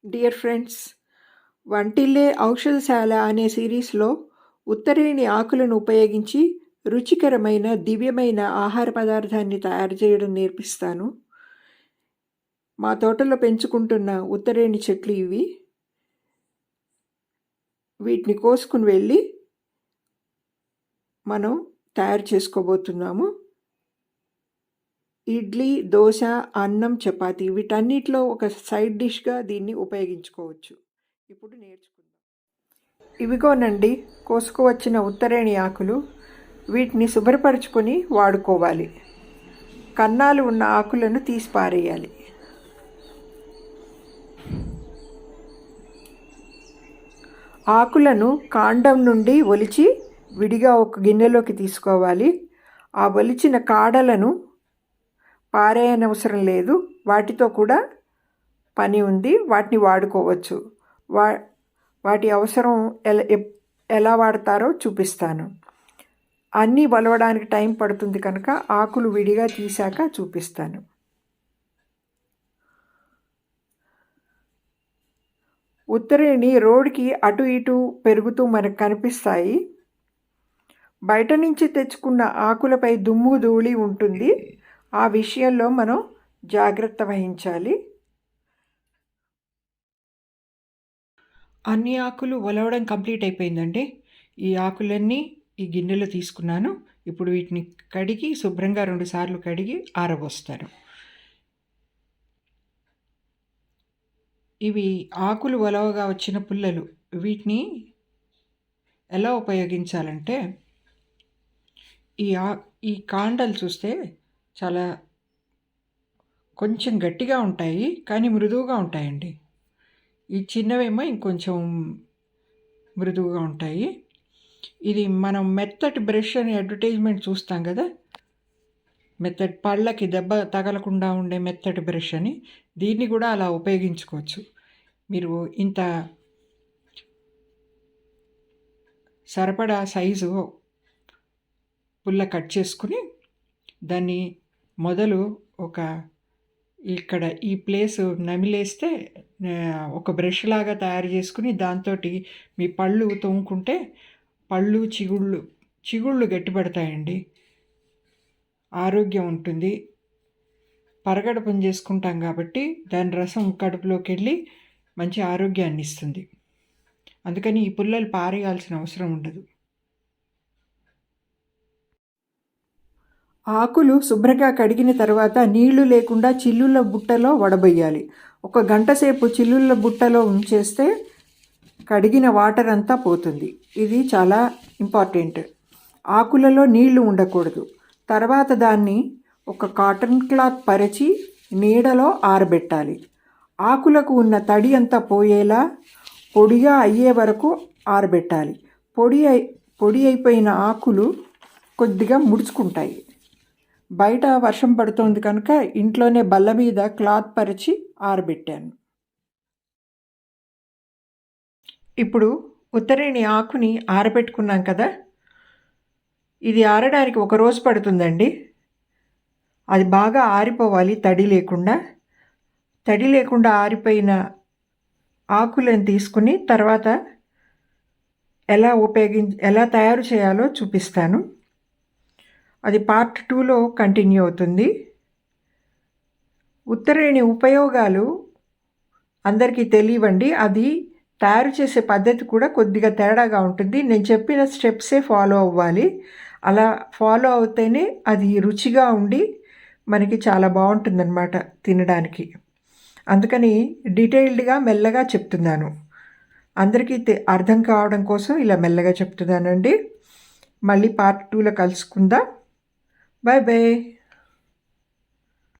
Dear friends, వంటిల్లే ఔషధశాల అనే సిరీస్లో ఉత్తరేణి ఆకులను ఉపయోగించి రుచికరమైన దివ్యమైన ఆహార పదార్థాన్ని తయారు చేయడం నేర్పిస్తాను. మా తోటలో పెంచుకుంటున్న ఉత్తరేణి చెట్లు ఇవి. వీటిని కోసుకుని వెళ్ళి మనం తయారు చేసుకోబోతున్నాము. ఇడ్లీ, దోశ, అన్నం, చపాతీ వీటన్నిటిలో ఒక సైడ్ డిష్గా దీన్ని ఉపయోగించుకోవచ్చు. ఇప్పుడు నేర్చుకుందాం. ఇవిగోనండి కోసుకువచ్చిన ఉత్తరేణి ఆకులు. వీటిని శుభ్రపరచుకొని వాడుకోవాలి. కన్నాలు ఉన్న ఆకులను తీసి పారేయాలి. ఆకులను కాండం నుండి ఒలిచి విడిగా ఒక గిన్నెలోకి తీసుకోవాలి. ఆ ఒలిచిన కాడలను పారేయనవసరం లేదు, వాటితో కూడా పని ఉంది. వాటిని వాడుకోవచ్చు. వాటి అవసరం ఎలా వాడతారో చూపిస్తాను. అన్నీ వలవడానికి టైం పడుతుంది కనుక ఆకులు విడిగా తీసాక చూపిస్తాను. ఉత్తరేణి రోడ్డుకి అటు ఇటు పెరుగుతూ మనకు కనిపిస్తాయి. బయట నుంచి తెచ్చుకున్న ఆకులపై దుమ్ము ధూళి ఉంటుంది. ఆ విషయంలో మనం జాగ్రత్త వహించాలి. అన్ని ఆకులు ఒలవడం కంప్లీట్ అయిపోయిందండి. ఈ ఆకులన్నీ ఈ గిన్నెలో తీసుకున్నాను. ఇప్పుడు వీటిని కడిగి శుభ్రంగా 2 సార్లు కడిగి ఆరబోస్తాను. ఇవి ఆకులు ఒలవగా వచ్చిన పుల్లలు. వీటిని ఎలా ఉపయోగించాలంటే, ఈ కాండాలు చూస్తే చాలా కొంచెం గట్టిగా ఉంటాయి, కానీ మృదువుగా ఉంటాయండి. ఈ చిన్నవేమో ఇంకొంచెం మృదువుగా ఉంటాయి. ఇది మనం మెత్తటి బ్రష్ అని అడ్వర్టైజ్మెంట్ చూస్తాం కదా, మెత్తటి పళ్ళకి దెబ్బ తగలకుండా ఉండే మెత్తటి బ్రష్ అని. దీన్ని కూడా అలా ఉపయోగించుకోవచ్చు. మీరు ఇంత సరిపడా సైజు పుల్ల కట్ చేసుకుని దాన్ని మొదలు ఇక్కడ ఈ ప్లేస్ నమిలేస్తే ఒక బ్రష్ లాగా తయారు చేసుకుని దాంతో మీ పళ్ళు తోముకుంటే పళ్ళు చిగుళ్ళు గట్టిపడతాయండి. ఆరోగ్యం ఉంటుంది. పరగడపం చేసుకుంటాం కాబట్టి దాని రసం కడుపులోకి వెళ్ళి మంచి ఆరోగ్యాన్ని ఇస్తుంది. అందుకని ఈ పుల్లలు పారేయాల్సిన అవసరం ఉండదు. ఆకులు శుభ్రంగా కడిగిన తర్వాత నీళ్లు లేకుండా చిల్లుల బుట్టలో వడబోయాలి. 1 గంట సేపు చిల్లుల బుట్టలో ఉంచేస్తే కడిగిన వాటర్ అంతా పోతుంది. ఇది చాలా ఇంపార్టెంట్. ఆకులలో నీళ్లు ఉండకూడదు. తర్వాత దాన్ని ఒక కాటన్ క్లాత్ పరిచి నీడలో ఆరబెట్టాలి. ఆకులకు ఉన్న తడి అంతా పోయేలా పొడిగా అయ్యే వరకు ఆరబెట్టాలి. పొడి అయిపోయిన ఆకులు కొద్దిగా ముడుచుకుంటాయి. బయట వర్షం పడుతోంది కనుక ఇంట్లోనే బల్ల మీద క్లాత్ పరిచి ఆరబెట్టాను. ఇప్పుడు ఉత్తరేణి ఆకుని ఆరబెట్టుకున్నాం కదా, ఇది ఆరడానికి 1 రోజు పడుతుందండి. అది బాగా ఆరిపోవాలి. తడి లేకుండా ఆరిపోయిన ఆకులను తీసుకుని తర్వాత ఎలా తయారు చేయాలో చూపిస్తాను. అది పార్ట్ 2లో కంటిన్యూ అవుతుంది. ఉత్తరేణి ఉపయోగాలు అందరికీ తెలియవండి. అది తయారు చేసే పద్ధతి కూడా కొద్దిగా తేడాగా ఉంటుంది. నేను చెప్పిన స్టెప్సే ఫాలో అవ్వాలి. అలా ఫాలో అవుతేనే అది రుచిగా ఉండి మనకి చాలా బాగుంటుందన్నమాట తినడానికి. అందుకని డీటెయిల్డ్గా మెల్లగా చెప్తున్నాను. అందరికీ అర్థం కావడం కోసం ఇలా మెల్లగా చెప్తున్నానండి. మళ్ళీ పార్ట్ 2లో కలుసుకుందాం. Bye bye.